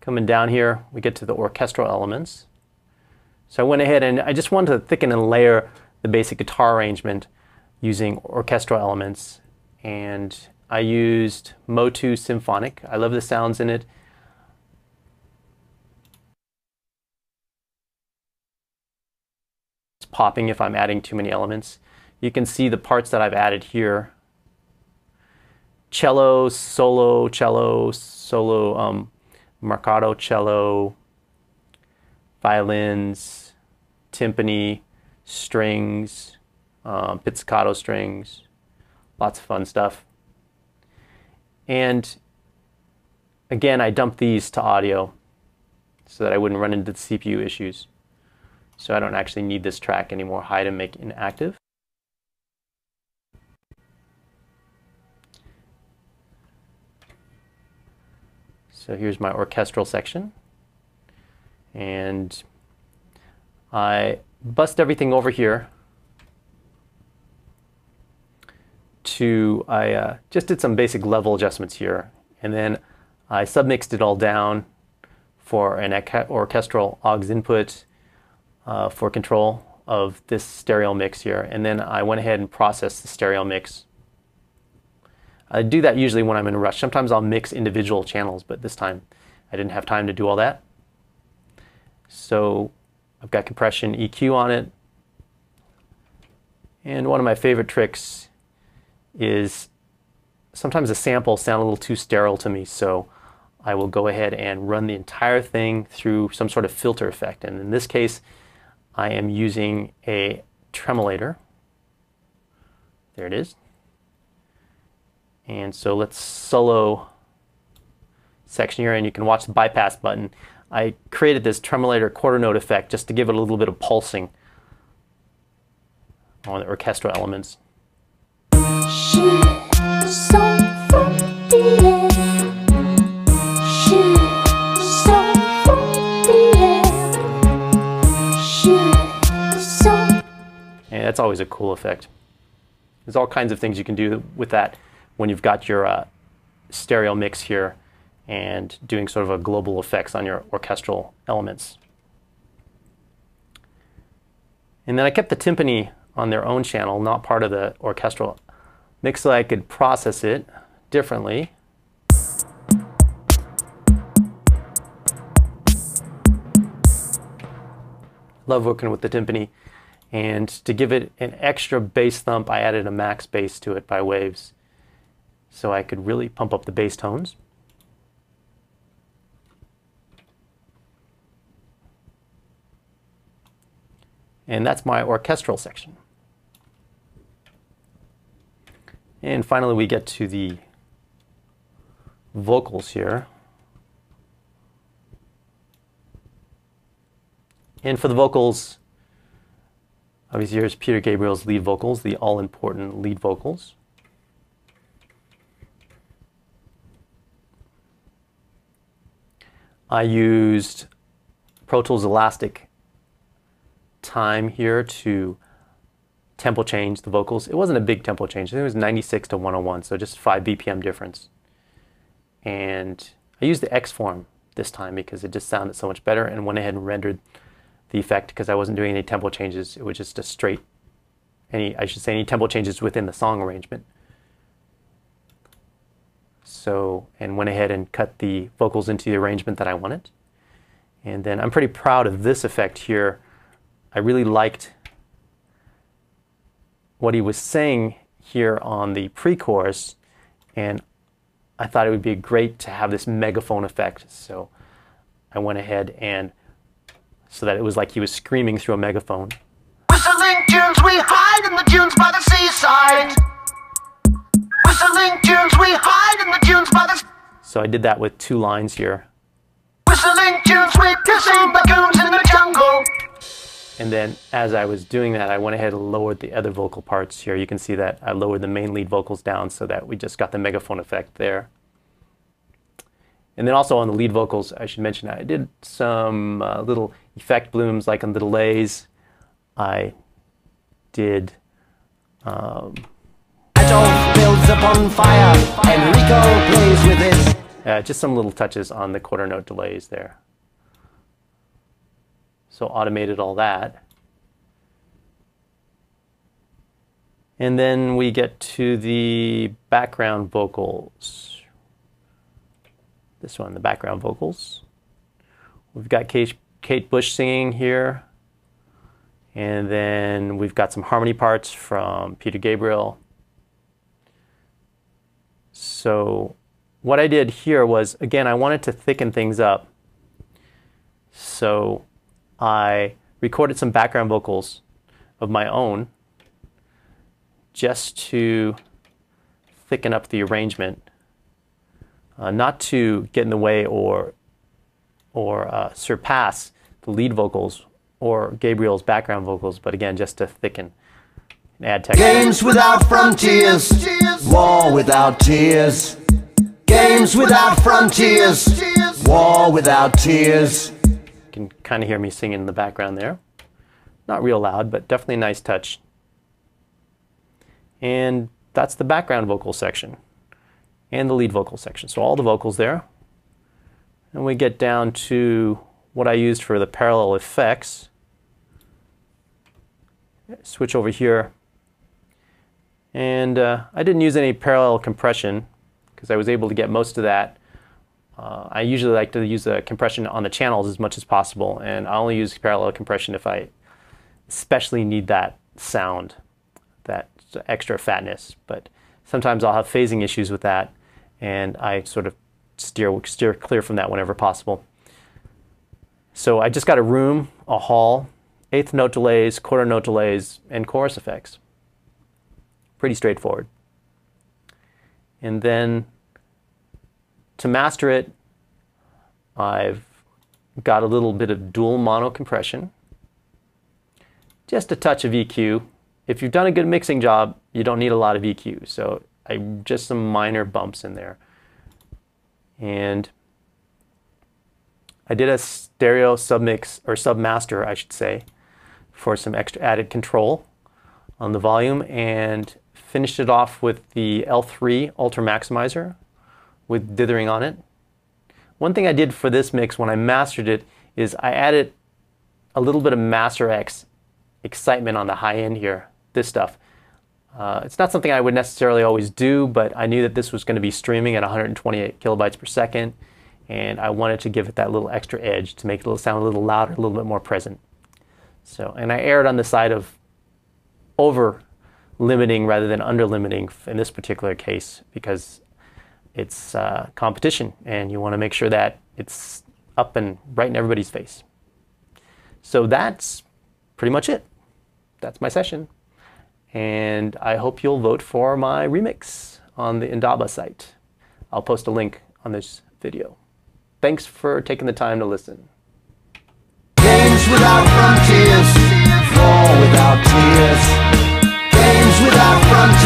Coming down here, we get to the orchestral elements. So I went ahead and I just wanted to thicken and layer the basic guitar arrangement using orchestral elements. And I used Motu Symphonic. I love the sounds in it. It's popping if I'm adding too many elements. You can see the parts that I've added here. Cello, solo, marcato cello, violins, timpani, strings, pizzicato strings, lots of fun stuff. And again, I dumped these to audio so that I wouldn't run into the CPU issues. So I don't actually need this track anymore. Hide and make inactive. So here's my orchestral section. And I bust everything over here I just did some basic level adjustments here. And then I submixed it all down for an orchestral aux input for control of this stereo mix here. And then I went ahead and processed the stereo mix. I do that usually when I'm in a rush. Sometimes I'll mix individual channels, but this time I didn't have time to do all that. So I've got compression, EQ on it. And one of my favorite tricks is sometimes the samples sound a little too sterile to me, so I will go ahead and run the entire thing through some sort of filter effect. And in this case, I am using a tremolator. There it is. And so let's solo section here, and you can watch the bypass button. I created this tremolator quarter note effect just to give it a little bit of pulsing on the orchestral elements. And that's always a cool effect. There's all kinds of things you can do with that when you've got your stereo mix here and doing sort of a global effects on your orchestral elements. And then I kept the timpani on their own channel, not part of the orchestral mix, so I could process it differently. Love working with the timpani. And to give it an extra bass thump, I added a max bass to it by waves, so I could really pump up the bass tones. And that's my orchestral section. And finally we get to the vocals here. And for the vocals, obviously here's Peter Gabriel's lead vocals, the all-important lead vocals. I used Pro Tools Elastic Time here to tempo change the vocals. It wasn't a big tempo change. I think it was 96 to 101, so just 5 BPM difference. And I used the X form this time because it just sounded so much better, and went ahead and rendered the effect because I wasn't doing any tempo changes. It was just a straight, any tempo changes within the song arrangement. So, and went ahead and cut the vocals into the arrangement that I wanted. And then I'm pretty proud of this effect here. I really liked what he was saying here on the pre-chorus, and I thought it would be great to have this megaphone effect. So I went ahead and so that it was like he was screaming through a megaphone. Whistling tunes we hide in the dunes by the seaside. Whistling tunes we hide in the dunes by the... So I did that with 2 lines here. Whistling tunes we pissing baboons in the jungle. And then as I was doing that, I went ahead and lowered the other vocal parts here. You can see that I lowered the main lead vocals down so that we just got the megaphone effect there. And then also on the lead vocals, I should mention I did some little effect blooms, like on the delays. I did... Adolf builds a bonfire, Enrico plays with it. Just some little touches on the quarter note delays there. So automated all that. And then we get to the background vocals. This one, the background vocals. We've got Kate Bush singing here. And then we've got some harmony parts from Peter Gabriel. So what I did here was, again, I wanted to thicken things up. So I recorded some background vocals of my own just to thicken up the arrangement, not to get in the way or surpass the lead vocals or Gabriel's background vocals, but again, just to thicken and add texture. Games without frontiers, war without tears. Games without frontiers, war without tears. You can kind of hear me singing in the background there. Not real loud, but definitely a nice touch. And that's the background vocal section and the lead vocal section. So all the vocals there. And we get down to what I used for the parallel effects. Switch over here. And I didn't use any parallel compression because I was able to get most of that. I usually like to use the compression on the channels as much as possible, and I only use parallel compression if I especially need that sound, that extra fatness. But sometimes I'll have phasing issues with that, and I sort of steer clear from that whenever possible. So I just got a room, a hall, eighth note delays, quarter note delays, and chorus effects. Pretty straightforward. And then to master it, I've got a little bit of dual mono compression, just a touch of EQ. If you've done a good mixing job, you don't need a lot of EQ. So just some minor bumps in there. And I did a stereo submix, or submaster, I should say, for some extra added control on the volume, and finished it off with the L3 Ultra Maximizer with dithering on it. One thing I did for this mix when I mastered it is I added a little bit of Master X excitement on the high end here, this stuff. It's not something I would necessarily always do, but I knew that this was going to be streaming at 128 kilobytes per second, and I wanted to give it that little extra edge to make it sound a little louder, a little bit more present. So, and I erred on the side of over limiting rather than under limiting in this particular case, because it's competition and you want to make sure that it's up and right in everybody's face. So that's pretty much it. That's my session. And I hope you'll vote for my remix on the Indaba site. I'll post a link on this video. Thanks for taking the time to listen. Games without frontiers, war without tears. Games without frontiers.